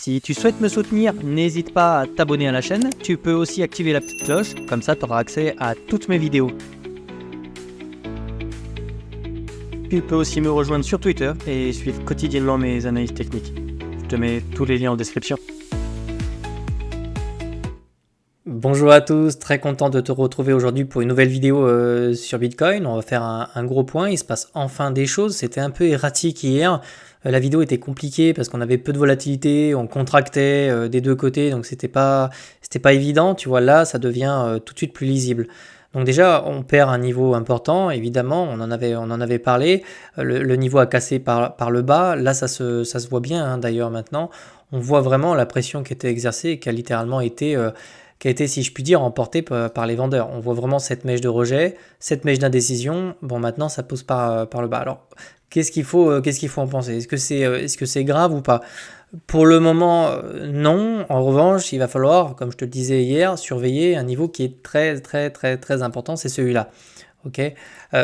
Si tu souhaites me soutenir, n'hésite pas à t'abonner à la chaîne. Tu peux aussi activer la petite cloche, comme ça tu auras accès à toutes mes vidéos. Tu peux aussi me rejoindre sur Twitter et suivre quotidiennement mes analyses techniques. Je te mets tous les liens en description. Bonjour à tous, très content de te retrouver aujourd'hui pour une nouvelle vidéo sur Bitcoin. On va faire un gros point, il se passe enfin des choses, c'était un peu erratique hier. La vidéo était compliquée parce qu'on avait peu de volatilité, on contractait des deux côtés, donc c'était pas évident. Tu vois, là ça devient tout de suite plus lisible. Donc déjà on perd un niveau important, évidemment, on en avait parlé. Le niveau a cassé par le bas, là ça se voit bien hein, d'ailleurs maintenant. On voit vraiment la pression qui était exercée et qui a littéralement été, si je puis dire, emporté par les vendeurs. On voit vraiment cette mèche de rejet, cette mèche d'indécision. Bon, maintenant, ça pousse par le bas. Alors, qu'est-ce qu'il faut en penser? Est-ce que c'est grave ou pas? Pour le moment, non. En revanche, il va falloir, comme je te le disais hier, surveiller un niveau qui est très, très, très, très important, c'est celui-là. Ok.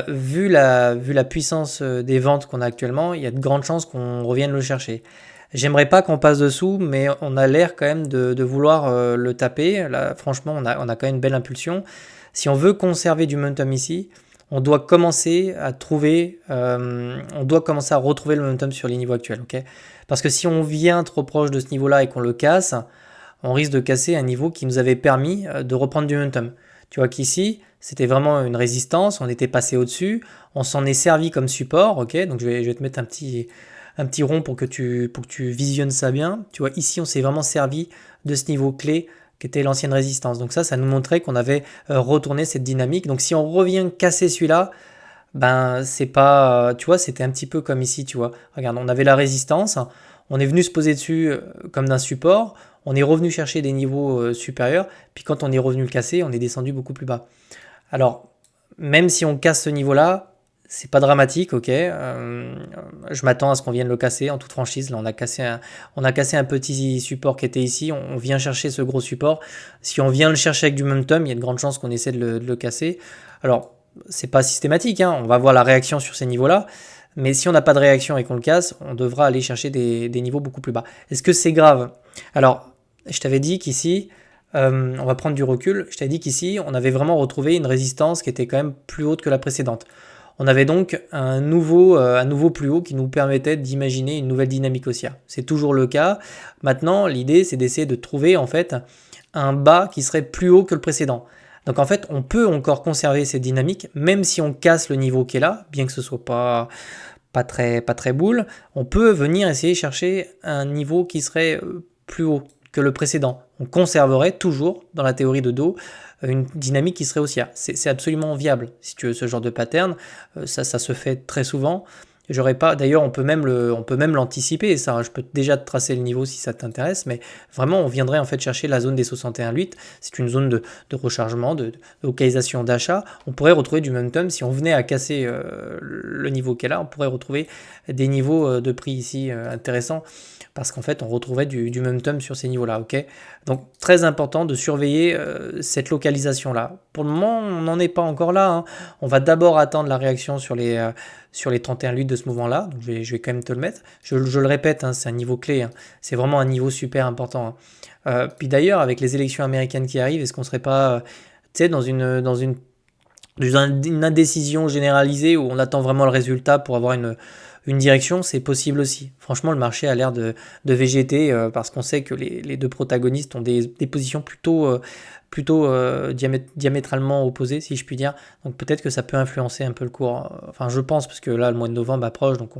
Vu la puissance des ventes qu'on a actuellement, il y a de grandes chances qu'on revienne le chercher. J'aimerais pas qu'on passe dessous, mais on a l'air quand même de vouloir le taper. Là, franchement, on a quand même une belle impulsion. Si on veut conserver du momentum ici, on doit commencer à retrouver le momentum sur les niveaux actuels. Okay, parce que si on vient trop proche de ce niveau-là et qu'on le casse, on risque de casser un niveau qui nous avait permis de reprendre du momentum. Tu vois qu'ici, c'était vraiment une résistance, on était passé au-dessus, on s'en est servi comme support. Ok, donc je vais te mettre un petit rond pour que tu visionnes ça bien. Tu vois, ici, on s'est vraiment servi de ce niveau clé qui était l'ancienne résistance. Donc ça nous montrait qu'on avait retourné cette dynamique. Donc si on revient casser celui-là, ben c'est pas, tu vois, c'était un petit peu comme ici, tu vois. Regarde, on avait la résistance, on est venu se poser dessus comme d'un support, on est revenu chercher des niveaux supérieurs, puis quand on est revenu le casser, on est descendu beaucoup plus bas. Alors, même si on casse ce niveau-là, c'est pas dramatique, ok. Je m'attends à ce qu'on vienne le casser en toute franchise. Là, on a cassé un petit support qui était ici. On vient chercher ce gros support. Si on vient le chercher avec du momentum, il y a de grandes chances qu'on essaie de le casser. Alors, c'est pas systématique, hein. On va voir la réaction sur ces niveaux-là. Mais si on n'a pas de réaction et qu'on le casse, on devra aller chercher des niveaux beaucoup plus bas. Est-ce que c'est grave? Alors, je t'avais dit qu'ici, on va prendre du recul. Je t'avais dit qu'ici, on avait vraiment retrouvé une résistance qui était quand même plus haute que la précédente. On avait donc un nouveau plus haut qui nous permettait d'imaginer une nouvelle dynamique haussière. C'est toujours le cas. Maintenant, l'idée, c'est d'essayer de trouver en fait un bas qui serait plus haut que le précédent. Donc en fait, on peut encore conserver cette dynamique, même si on casse le niveau qui est là, bien que ce soit pas très boule, on peut venir essayer de chercher un niveau qui serait plus haut que le précédent. On conserverait toujours, dans la théorie de dos, une dynamique qui serait haussière. C'est absolument viable, si tu veux, ce genre de pattern. Ça se fait très souvent. D'ailleurs, on peut même l'anticiper, ça. Je peux déjà te tracer le niveau si ça t'intéresse, mais vraiment, on viendrait en fait chercher la zone des 61,8. C'est une zone de rechargement, de localisation d'achat. On pourrait retrouver du momentum. Si on venait à casser le niveau qu'est là, on pourrait retrouver des niveaux de prix ici intéressants, parce qu'en fait, on retrouverait du momentum sur ces niveaux-là. Ok. Donc, très important de surveiller cette localisation-là. Pour le moment, on n'en est pas encore là, hein. On va d'abord attendre la réaction sur les 31,8 de ce mouvement-là. Donc, je vais quand même te le mettre. Je le répète, hein, c'est un niveau clé, hein. C'est vraiment un niveau super important, hein. Puis d'ailleurs, avec les élections américaines qui arrivent, est-ce qu'on ne serait pas dans une indécision généralisée où on attend vraiment le résultat pour avoir une direction? C'est possible aussi. Franchement, le marché a l'air de végéter parce qu'on sait que les deux protagonistes ont des positions plutôt diamétralement opposées, si je puis dire. Donc peut-être que ça peut influencer un peu le cours. Enfin, je pense, parce que là, le mois de novembre approche, donc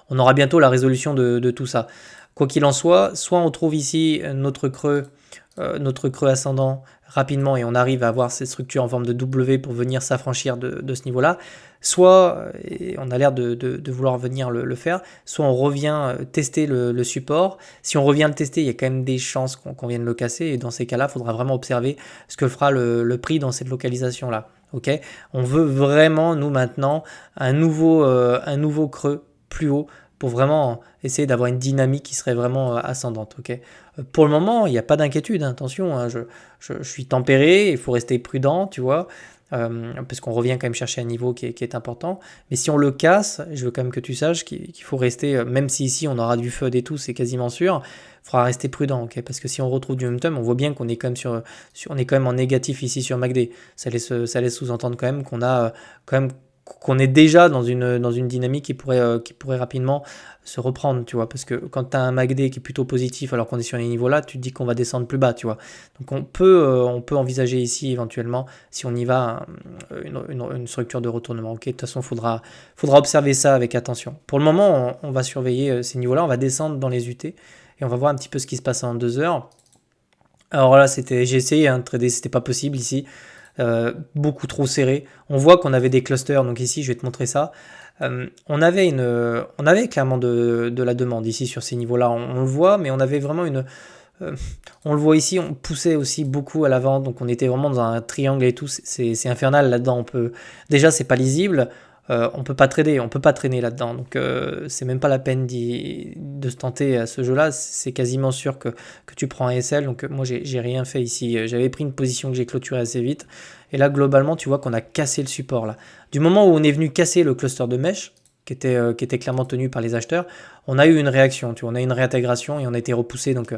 on aura bientôt la résolution de tout ça. Quoi qu'il en soit on trouve ici notre creux ascendant rapidement et on arrive à avoir cette structure en forme de W pour venir s'affranchir de ce niveau-là, soit, et on a l'air de vouloir venir le faire, soit on revient tester le support. Si on revient le tester, il y a quand même des chances qu'on vienne le casser, et dans ces cas-là, il faudra vraiment observer ce que fera le prix dans cette localisation-là. Okay, on veut vraiment, nous maintenant, un nouveau creux plus haut pour vraiment essayer d'avoir une dynamique qui serait vraiment ascendante. Okay, pour le moment, il n'y a pas d'inquiétude, hein, attention, hein, je suis tempéré, il faut rester prudent, tu vois. parce qu'on revient quand même chercher un niveau qui est important. Mais si on le casse, je veux quand même que tu saches qu'il faut rester, même si ici on aura du FUD et tout, c'est quasiment sûr, il faudra rester prudent, ok? Parce que si on retrouve du momentum, on voit bien qu'on est quand même on est quand même en négatif ici sur MACD. Ça laisse sous-entendre quand même qu'on a quand même qu'on est déjà dans une dynamique qui pourrait rapidement se reprendre, tu vois, parce que quand tu as un MACD qui est plutôt positif alors qu'on est sur les niveaux là, tu te dis qu'on va descendre plus bas, tu vois. Donc on peut envisager ici éventuellement, si on y va, une structure de retournement. Ok, de toute façon, faudra observer ça avec attention. Pour le moment, on va surveiller ces niveaux-là, on va descendre dans les UT et on va voir un petit peu ce qui se passe en 2 heures. Alors là, j'ai essayé de trader, c'était pas possible ici. Beaucoup trop serré. On voit qu'on avait des clusters, donc ici je vais te montrer ça. On avait clairement de la demande ici sur ces niveaux-là, on le voit, mais on avait vraiment on le voit ici, on poussait aussi beaucoup à l'avant, donc on était vraiment dans un triangle et tout, c'est infernal là-dedans. Déjà c'est pas lisible, on peut pas trader, on peut pas traîner là-dedans, donc c'est même pas la peine de se tenter à ce jeu-là. C'est quasiment sûr que tu prends un SL. Donc moi j'ai rien fait ici, j'avais pris une position que j'ai clôturée assez vite, et là globalement tu vois qu'on a cassé le support là. Du moment où on est venu casser le cluster de mèche qui était clairement tenu par les acheteurs, on a eu une réaction, tu vois, on a eu une réintégration et on a été repoussé. Donc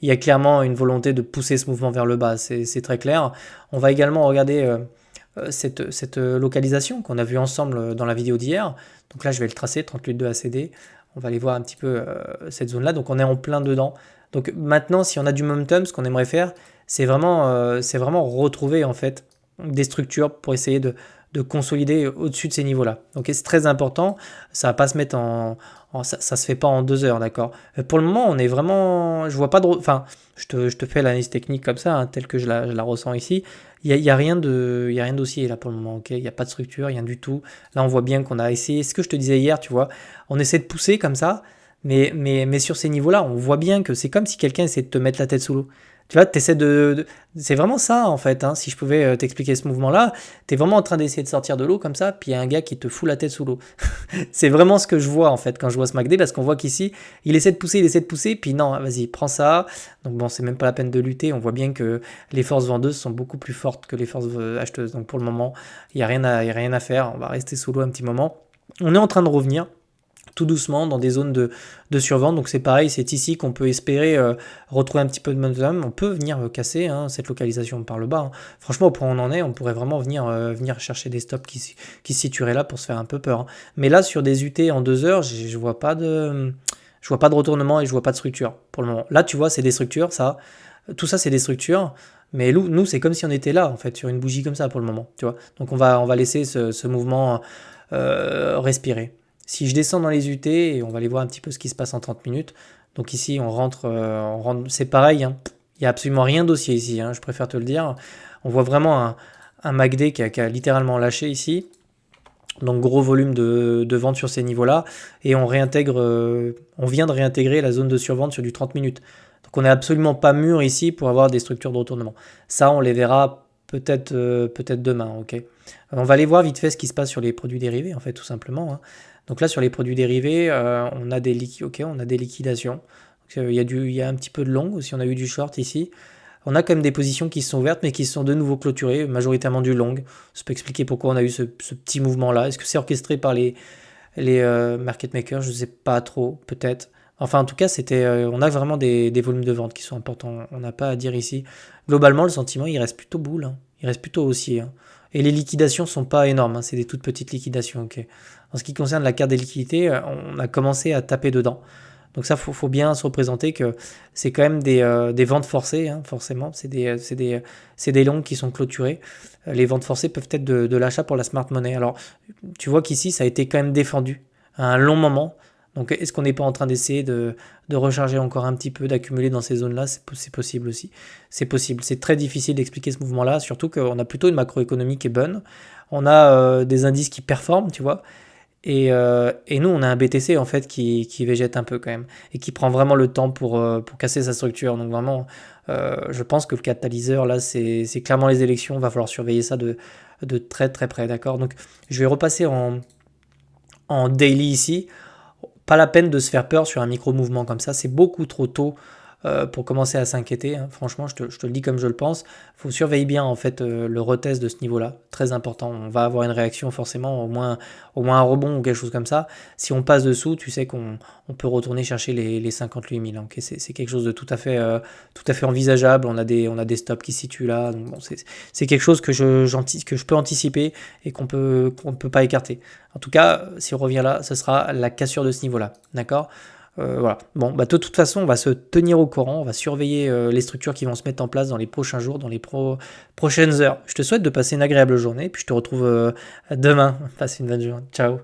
il y a clairement une volonté de pousser ce mouvement vers le bas, c'est très clair. On va également regarder cette localisation qu'on a vu ensemble dans la vidéo d'hier. Donc là, je vais le tracer, 38,2 ACD. On va aller voir un petit peu cette zone-là. Donc on est en plein dedans. Donc maintenant, si on a du momentum, ce qu'on aimerait faire, c'est vraiment retrouver en fait des structures pour essayer de consolider au-dessus de ces niveaux-là. Donc c'est très important. Ça va pas se mettre ça se fait pas en 2 heures, d'accord. Pour le moment, on est vraiment, je vois pas de, enfin, je te fais l'analyse technique comme ça, hein, telle que je la ressens ici. Il y a rien d'haussier là pour le moment, ok. Il y a pas de structure, rien du tout. Là, on voit bien qu'on a essayé. Ce que je te disais hier, tu vois, on essaie de pousser comme ça, mais sur ces niveaux-là, on voit bien que c'est comme si quelqu'un essayait de te mettre la tête sous l'eau. Tu vois, t'essaies c'est vraiment ça en fait, hein. Si je pouvais t'expliquer ce mouvement-là, t'es vraiment en train d'essayer de sortir de l'eau comme ça, puis il y a un gars qui te fout la tête sous l'eau. C'est vraiment ce que je vois en fait quand je vois ce MACD, parce qu'on voit qu'ici, il essaie de pousser, puis non, vas-y, prends ça. Donc bon, c'est même pas la peine de lutter. On voit bien que les forces vendeuses sont beaucoup plus fortes que les forces acheteuses. Donc pour le moment, il n'y a y a rien à faire. On va rester sous l'eau un petit moment. On est en train de revenir tout doucement dans des zones de survente. Donc c'est pareil, c'est ici qu'on peut espérer retrouver un petit peu de momentum. On peut venir casser cette localisation par le bas, hein. Franchement, au point où on en est, on pourrait vraiment venir chercher des stops qui se situeraient là pour se faire un peu peur, hein. Mais là, sur des UT en 2 heures, je vois pas de retournement et je vois pas de structure pour le moment. Là, tu vois, c'est des structures, ça. Tout ça, c'est des structures. Mais nous, c'est comme si on était là, en fait, sur une bougie comme ça pour le moment, tu vois. Donc on va laisser ce mouvement respirer. Si je descends dans les UT, et on va aller voir un petit peu ce qui se passe en 30 minutes. Donc ici, on rentre c'est pareil, hein. Il n'y a absolument rien d'haussier ici, hein, je préfère te le dire. On voit vraiment un MACD qui a littéralement lâché ici. Donc gros volume de vente sur ces niveaux-là. Et on vient de réintégrer la zone de survente sur du 30 minutes. Donc on n'est absolument pas mûr ici pour avoir des structures de retournement. Ça, on les verra peut-être demain, ok. On va aller voir vite fait ce qui se passe sur les produits dérivés, en fait, tout simplement, hein. Donc là, sur les produits dérivés, on a des liquidations. Il y a un petit peu de long aussi, on a eu du short ici. On a quand même des positions qui sont ouvertes, mais qui sont de nouveau clôturées, majoritairement du long. Ça peut expliquer pourquoi on a eu ce petit mouvement-là. Est-ce que c'est orchestré par les market makers? Je ne sais pas trop, peut-être. Enfin, en tout cas, on a vraiment des volumes de vente qui sont importants. On n'a pas à dire ici. Globalement, le sentiment, il reste plutôt boule, hein. Il reste plutôt haussier, hein. Et les liquidations sont pas énormes, hein. C'est des toutes petites liquidations, ok. En ce qui concerne la carte des liquidités, on a commencé à taper dedans. Donc ça, faut bien se représenter que c'est quand même des ventes forcées, hein, forcément. C'est des longs qui sont clôturés. Les ventes forcées peuvent être de l'achat pour la smart money. Alors, tu vois qu'ici, ça a été quand même défendu à un long moment. Donc, est-ce qu'on n'est pas en train d'essayer de recharger encore un petit peu, d'accumuler dans ces zones-là? C'est possible aussi. C'est possible. C'est très difficile d'expliquer ce mouvement-là, surtout qu'on a plutôt une macroéconomie qui est bonne. On a des indices qui performent, tu vois. Et nous, on a un BTC en fait qui végète un peu quand même et qui prend vraiment le temps pour casser sa structure. Donc vraiment, je pense que le catalyseur là, c'est clairement les élections. Il va falloir surveiller ça de très très près, d'accord. Donc je vais repasser en daily ici. Pas la peine de se faire peur sur un micro-mouvement comme ça. C'est beaucoup trop tôt pour commencer à s'inquiéter, hein. Franchement, je te le dis comme je le pense. Il faut surveiller bien en fait le retest de ce niveau-là, très important. On va avoir une réaction forcément, au moins un rebond ou quelque chose comme ça. Si on passe dessous, tu sais qu'on peut retourner chercher les 58 000. Ok, c'est quelque chose de tout à fait envisageable. On a des stops qui se situent là. Donc, bon, c'est quelque chose que je peux anticiper et qu'on peut pas écarter. En tout cas, si on revient là, ce sera la cassure de ce niveau-là. D'accord? Voilà. Bon, bah, de toute façon, on va se tenir au courant, on va surveiller les structures qui vont se mettre en place dans les prochains jours, dans les prochaines heures. Je te souhaite de passer une agréable journée, puis je te retrouve demain. Passe une bonne journée. Ciao.